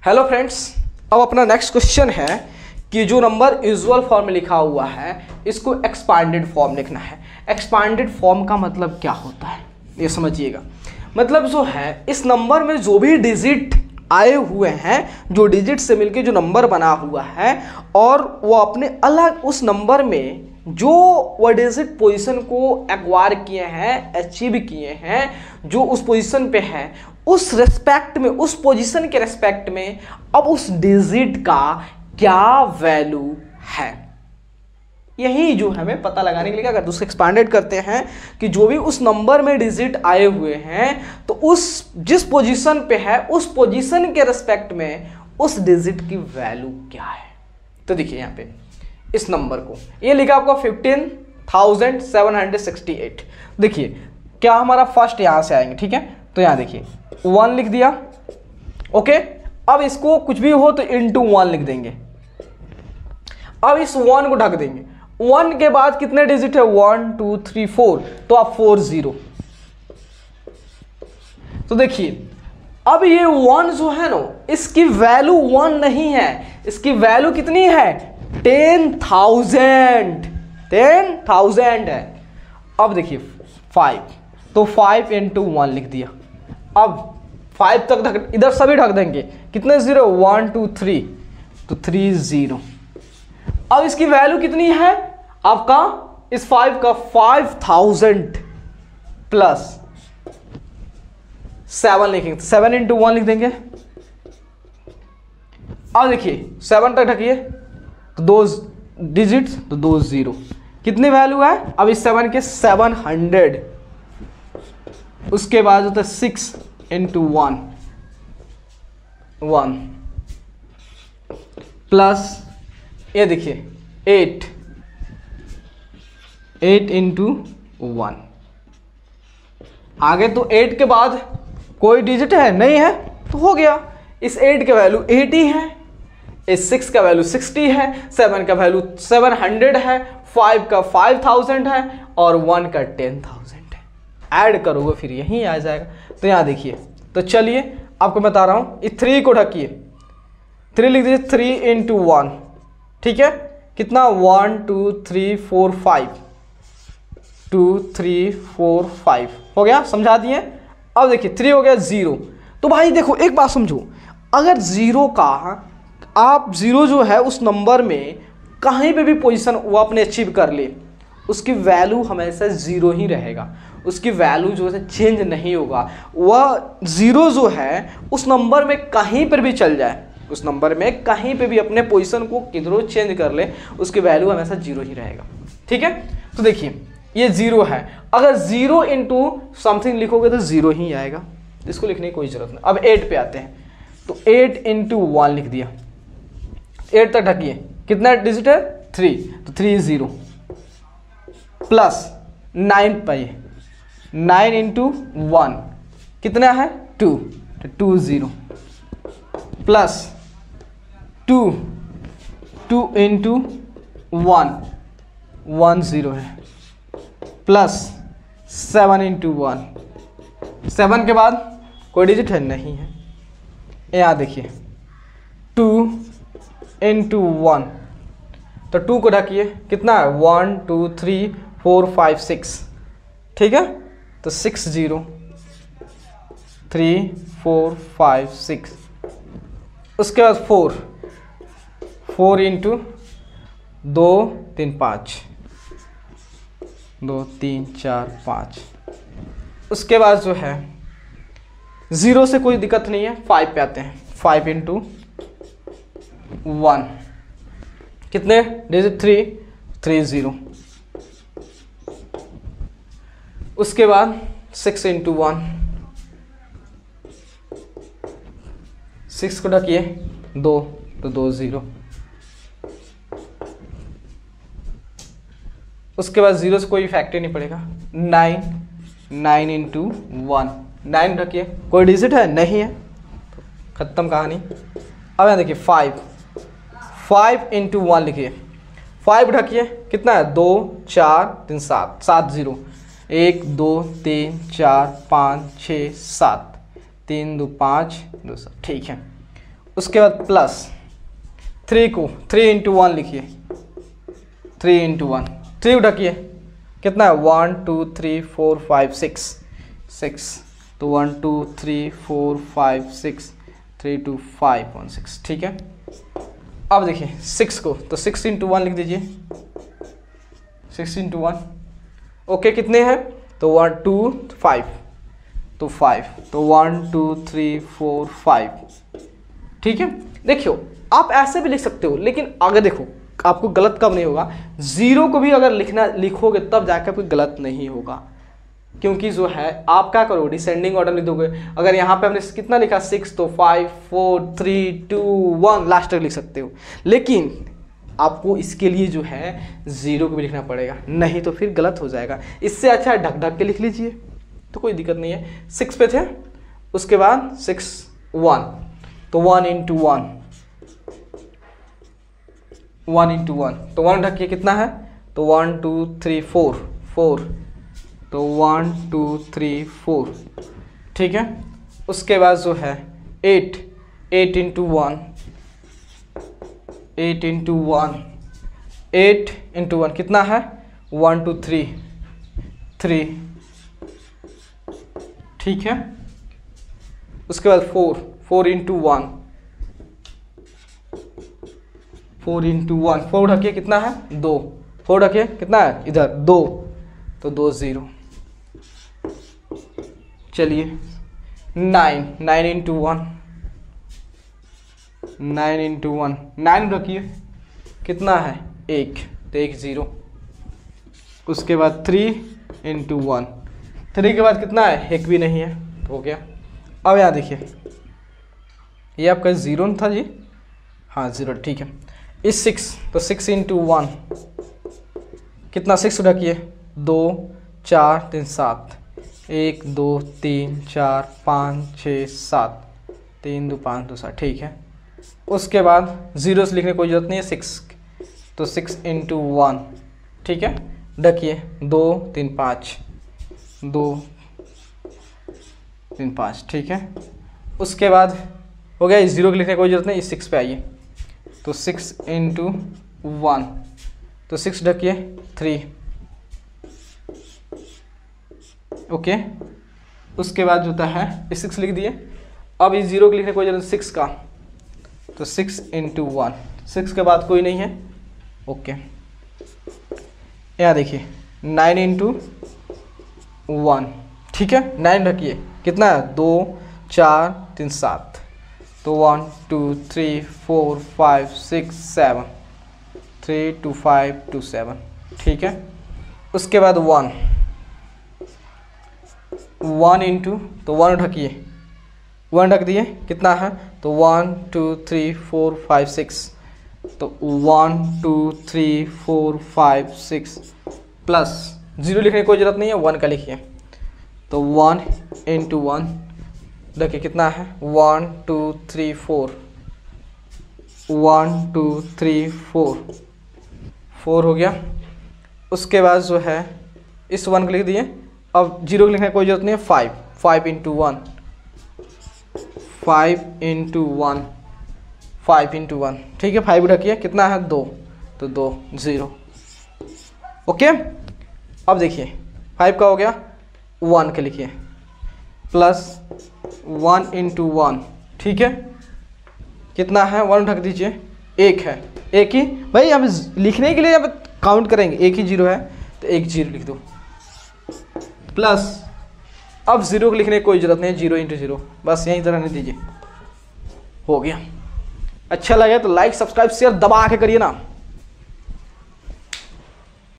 Hello friends, अब अपना next question है कि जो नंबर यूजुअल फॉर्म में लिखा हुआ है इसको एक्सपांडेड फॉर्म लिखना है। एक्सपांडेड फॉर्म का मतलब क्या होता है ये समझिएगा। मतलब जो है इस नंबर में जो भी डिजिट आए हुए हैं, जो डिजिट से मिलके जो नंबर बना हुआ है और वो अपने अलग उस नंबर में जो वो डिजिट पोजीशन को एक्वायर किए हैं, अचीव किए हैं, जो उस पोजीशन पे है, उस रेस्पेक्ट में, उस पोजीशन के रेस्पेक्ट में अब उस डिजिट का क्या वैल्यू है, यही जो हमें पता लगाने के लिए क्या करते हैं, उसको एक्सपांडेड करते हैं कि जो भी उस नंबर में डिजिट आए हुए हैं तो उस जिस पोजीशन पे है उस पोजीशन के रेस्पेक्ट में उस डिजिट की वैल्यू क्या है। तो देखिए यहाँ पे इस नंबर को ये लिखा आपका 15,768। देखिए क्या हमारा फर्स्ट यहां से आएंगे, ठीक है। तो यहां देखिए 1 लिख दिया, ओके। अब इसको कुछ भी हो तो इंटू 1 लिख देंगे। अब इस 1 को ढक देंगे। 1 के बाद कितने डिजिट है, 1 2 3 4, तो आप 4 0। तो देखिए अब ये 1 जो है ना, इसकी वैल्यू 1 नहीं है, इसकी वैल्यू कितनी है, 10,000 है। अब देखिए 5, तो 5 इंटू 1 लिख दिया। अब 5 तक ढक, इधर सभी ढक देंगे। कितने 0, 1 2 3, तो 3 0। अब इसकी वैल्यू कितनी है आपका, इस 5 का 5,000 प्लस 7 लिखेंगे, 7 इंटू 1 लिख देंगे। अब देखिए 7 तक ढकिए, तो 2 डिजिट, तो 2 0। कितनी वैल्यू है अब इस 7 के, 700। उसके बाद होता है 6 इंटू 1 1 प्लस ये देखिए 8 इंटू 1। आगे तो 8 के बाद कोई डिजिट है नहीं है, तो हो गया। इस 8 का वैल्यू 80 है, इस 6 का वैल्यू 60 है, 7 का वैल्यू 700 है, 5 का 5000 है और 1 का 10,000 है। ऐड करोगे फिर यहीं आ जाएगा। तो यहाँ देखिए, तो चलिए आपको बता रहा हूँ, इस 3 को ढकिए, 3 लिख दीजिए, 3 इंटू 1, ठीक है। कितना, 1 2 3 4 5, 2 3 4 5 हो गया, समझा दिए। अब देखिए 3 हो गया 0। तो भाई देखो एक बात समझो, अगर 0 का आप 0 जो है उस नंबर में कहीं पे भी पोजीशन वो आपने अचीव कर ले, उसकी वैल्यू हमेशा 0 ही रहेगा, उसकी वैल्यू जो है चेंज नहीं होगा। वह 0 जो है उस नंबर में कहीं पर भी चल जाए, उस नंबर में कहीं पे भी अपने पोजीशन को किधरों चेंज कर ले, उसकी वैल्यू हमेशा 0 ही रहेगा, ठीक है। तो देखिए ये 0 है, अगर 0 इंटू समथिंग लिखोगे तो 0 ही आएगा, इसको लिखने की कोई जरूरत नहीं। अब 8 पे आते हैं, तो 8 इंटू 1 लिख दिया, 8 तक ढकिए। कितना डिजिट है, 3, तो 3 0 प्लस 9 पाइए, 9 इंटू 1 कितना है, 2, तो 2 0 प्लस 2 इंटू 1 1 0 है, प्लस 7 इंटू 1, 7 के बाद कोई डिजिट है नहीं है। यहाँ देखिए 2 इंटू 1, तो 2 को ढकिए। कितना है, 1 2 3 4 5 6, ठीक है। तो 6 0 3 4 5 6। उसके बाद 4 इंटू 2 3 5, 2 3 4 5। उसके बाद जो है 0 से कोई दिक्कत नहीं है, 5 पे आते हैं। 5 इंटू 1 कितने डिजिट, 3 0। उसके बाद 6 इंटू 1, 6 को ढकिए, 2, तो 2 0। उसके बाद 0 से कोई इफेक्ट ही नहीं पड़ेगा। 9 इंटू 1, 9 ढकिए, कोई डिजिट है नहीं है, तो खत्म कहानी। अब यहाँ देखिए 5 इंटू 1 लिखिए, 5 ढकिए। कितना है, 2 4 3 7, 7 0, 1 2 3 4 5 6 7, 3 2 5 2 7, ठीक है। उसके बाद प्लस 3 को 3 इंटू 1 लिखिए, 3 इंटू 1, 3 उठाइए कितना है 1 2 3 4 5 6, तो 1 2 3 4 5 6 3 2 5 1 6, ठीक है। अब देखिए 6 को, तो 6 इंटू 1 लिख दीजिए, 6 इंटू 1, ओके कितने हैं, तो 1 2 5, तो 5, तो 1 2 3 4 5, ठीक है। देखियो आप ऐसे भी लिख सकते हो, लेकिन अगर देखो आपको गलत कब नहीं होगा, 0 को भी अगर लिखोगे तब जाकर कोई गलत नहीं होगा, क्योंकि जो है आप क्या करोगे डिसेंडिंग ऑर्डर लिख दोगे। अगर यहाँ पे हमने कितना लिखा 6, तो 5 4 3 2 1 लास्ट तक लिख सकते हो, लेकिन आपको इसके लिए जो है 0 को भी लिखना पड़ेगा, नहीं तो फिर गलत हो जाएगा। इससे अच्छा ढक ढक के लिख लीजिए, तो कोई दिक्कत नहीं है। 6 पे थे, उसके बाद 6 1, तो 1 इंटू 1, 1 इंटू 1, तो 1 ढकिए कितना है, तो 1 2 3 4 4, तो 1 2 3 4, ठीक है। उसके बाद जो है 8 इंटू 1, 8 इंटू 1, 8 इंटू 1 कितना है 1 2 3 3, ठीक है। उसके बाद 4 इंटू 1, 4 इंटू 1, 4 ढकिए कितना है 2, 4 ढकिए कितना है इधर 2, तो 2 0। चलिए 9 इंटू 1, 9 इंटू 1, 9 रखिए कितना है 1, तो 1 0। उसके बाद 3 इंटू 1, 3 के बाद कितना है 1 भी नहीं है, तो हो गया। अब यहाँ देखिए ये आपका 0 था जी, हाँ 0, ठीक है। इस 6, तो 6 इंटू 1 कितना 6 रखिए 2 4 3 7, 1 2 3 4 5 6 7, 3 2 5 2 7, ठीक है। उसके बाद 0 से लिखने की कोई जरूरत नहीं है 6, तो 6 इंटू 1, ठीक है। ढकिए 2 3 5, 2 3 5, ठीक है। उसके बाद हो गया, इस 0 को लिखने की कोई जरूरत नहीं, इस 6 पे आइए, तो 6 इंटू 1, तो 6 ढकिए 3, ओके। उसके बाद जो है इस 6 लिख दिए। अब इस 0 को लिखने कोई जरूरत 6 का, तो 6 इंटू 1, 6 के बाद कोई नहीं है, ओके। यहाँ देखिए 9 इंटू 1, ठीक है। 9 रखिए कितना है 2 4 3 7, तो 1 2 3 4 5 6 7, 3 2 5 2 7, ठीक है। उसके बाद 1 इंटू, तो 1 ढकिए, 1 ढक दिए कितना है, तो 1 2 3 4 5 6, तो 1 2 3 4 5 6 प्लस 0 लिखने की कोई जरूरत नहीं है, 1 का लिखिए, तो 1 इंटू 1 देखिए कितना है 1 2 3 4, 1 2 3 4, 4 हो गया। उसके बाद जो है इस 1 को लिख दिए। अब 0 लिखने की कोई जरूरत नहीं है, 5 इंटू 1, 5 इंटू 1, 5 इंटू 1, ठीक है। 5 रखिए कितना है 2, तो 2 0, ओके। अब देखिए 5 का हो गया, 1 के लिखिए प्लस 1 इंटू 1, ठीक है। कितना है 1 ढक दीजिए, 1 है, 1 ही भाई, हम लिखने के लिए अब काउंट करेंगे, 1 ही 0 है, तो 1 0 लिख दो प्लस। अब 0 को लिखने की कोई जरूरत नहीं, 0 इंटू 0, बस यहीं तरह नहीं दीजिए, हो गया। अच्छा लगे तो लाइक सब्सक्राइब शेयर दबा के करिए ना।